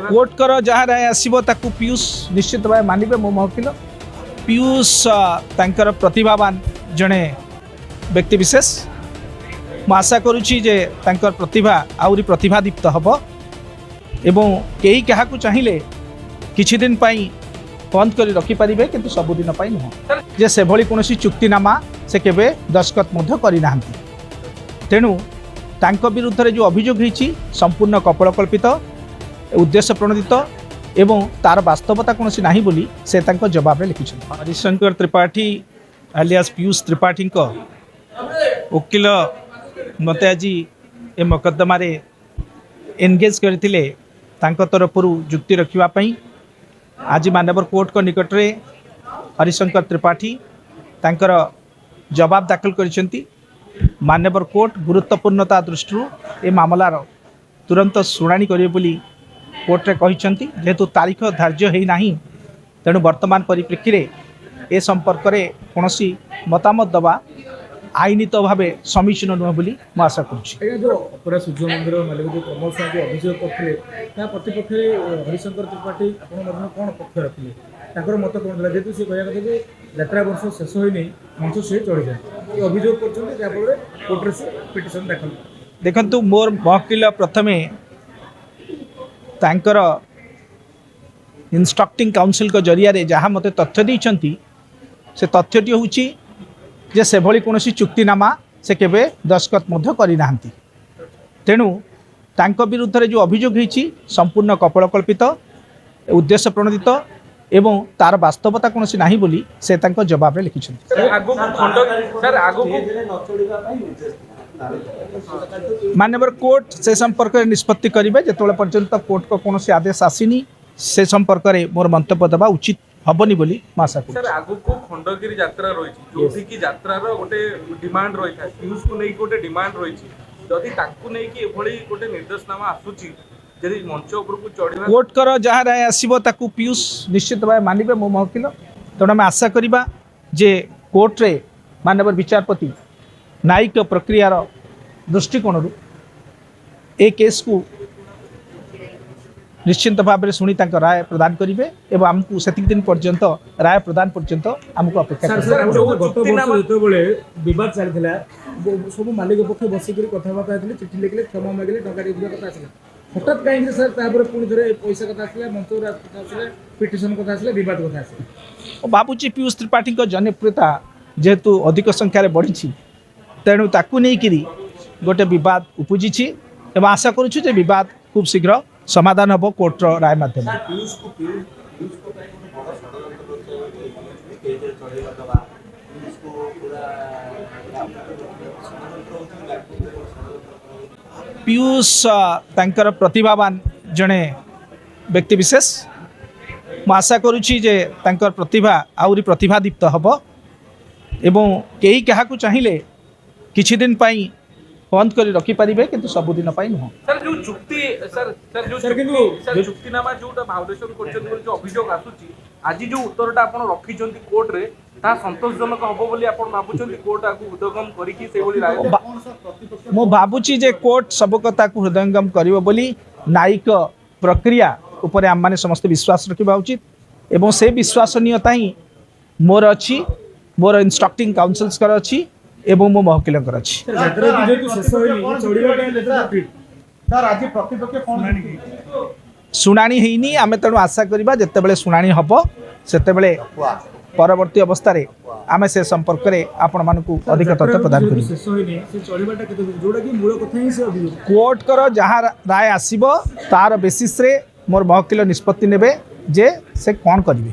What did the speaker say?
Court कर जहाँ राय आसो ताकू पीयूष निश्चित भाव मानवे मो महकिल पीयूष तांकर प्रतिभावान जड़े व्यक्तिशेष मु आशा करुच्ची जे तांकर प्रतिभा आउरी प्रतिभादीप्त हम एवं कई क्या चाहिए किछि दिन पाई बंद कर रखिपारे किंतु सबुदिन नुह जे से भली कौन चुक्तिनामा से केबे दस्खत करना तेणु तांक विरुद्ध रे जो अभियोग होती संपूर्ण कपोलकल्पित उद्देश्य प्रणोदित एवं तार वास्तवता कौन नहीं बोली से तांको जवाब लिखिं हरिशंकर त्रिपाठी आलियास पीयूष त्रिपाठी वकिल मत आज ए मकदमा एनगेज करते तरफ जुक्ति रखापी आज मानवर कोर्ट को निकट में हरिशंकर त्रिपाठी तांकर जवाब दाखल कर मानवर कोर्ट गुरुत्वपूर्णता दृष्टि ए मामलार तुरंत शुणाणी करेंगे कोर्टे कहते जेहेतु तारीख धार्य होना तेणु वर्तमान परिप्रेक्षी में ए संपर्क में कौन मतामत दवा आईनित भाव समीचीन नुह बोली मैं आशा करा सूर्य मंदिर मालिक जो प्रमोद साहब अभियोग करते प्रतिपक्ष हरिशंकर त्रिपाठी कौन पक्ष रखिले मत कौन था जेहतु सी कह कि यात्रा वर्ष शेष होनी मंच से चढ़ी जाए अभियोग कर कोर्टे से पिटिशन दाखल देखु मोर महकिल प्रथमे तांकर इंस्ट्रक्टिंग काउंसिल को जरिया जहाँ मत तथ्य देती से तथ्यटी हूँ जे से भली कौन चुक्तिनामा से केबे दस्खत करना तेणु तांक विरुद्ध रे जो अभियोग होती संपूर्ण कपोलकल्पित उद्देश्य प्रणोदित एवं तार वास्तवता कौन नहीं बोली से तांको जवाब लिखिं मानवर कोर्ट से संपर्क में निष्पत्ति करेंगे जो पर्यंत कोर्ट को कौन आदेश आसीनी से संपर्क में मोर मंतव्य देवा उचित हबनी बोली आशा सर आगु को खंडगिरी यात्रा रही जो कि यात्रार गोटे डिमांड रही था पीयूष को नहीं गोटे डिमांड रही जदि ताकू नहीं कि एभली गोटे निर्देशनामा आसुची जदि मंच ऊपर को चढ़ा कोर्ट कर जहाँ राय आसो ताकू पीयूष निश्चित भाव मानवे मो महकिल तेणु आम आशा करवा जे कोर्ट रे मानवर विचारपति न्यायिक प्रक्रियार दृष्टिकोण ए केस को निश्चिंत भाव में शुणी राय प्रदान करेंगे एवं आमको से दिन पर्यंत राय प्रदान पर्यंत आमको अपेक्षा गत वर्ष जो बद चलता सब मालिक पक्ष बसिक कथबार्ता चिठी लिखिले क्षमा मागिले टका कथा आसला हठात कहीं सर पुणी थे पैसा कथा आसला मंच कथा आसला पिटिशन कथा आसला बद कथा आसला भावुची पीयूष त्रिपाठी जनप्रियता जेहेतु अधिक संख्यार बढ़ी तेणु ताकू नहीं गोटे बद उपजी एवं आशा करुँ बद खूब शीघ्र समाधान हम कोर्ट राय माध्यम पीयूष तांकर प्रतिभावान जड़े व्यक्तिशेष मु आशा करुच्ची जे तांकर प्रतिभा आउरी प्रतिभादीप्त हम एवं कई क्या चाहिए किछि दिन पाई बंद कर रखिपारे किंतु सबुदिन नुह सर जो चुक्ति सर चुक्तिनामा जो भावलेशन कर जो अभियोग आसुची आज जो उत्तरटा आपण रखिछंती कोर्ट रे ता संतोषजनक हबो बोली आपण भाबुछंती कोर्ट आकु हृदयंगम करिकि से बोली राय मो भाबुची जे कोर्ट सब कथा को हृदयंगम करिवो बोली न्यायिक प्रक्रिया ऊपर आम माने समस्त विश्वास रखिबा उचित एवं से विश्वसनीयता ही मोर अच्छी मोर इंस्ट्रक्टिंग काउंसिल्स कर अच्छी एवं मो महकिलंकर अच्छी शुणाणी होनी आम तेणु आशा करवा जिते बड़े शुणाणी हम से परवर्ती अवस्था आम से संपर्क में आपण मानक अधिक तथ्य प्रदान कर कोर्ट कर जहाँ राय आसो तार बेसिस रे मोर महकिल निष्पत्ति नेबे जे से कौन करेंगे।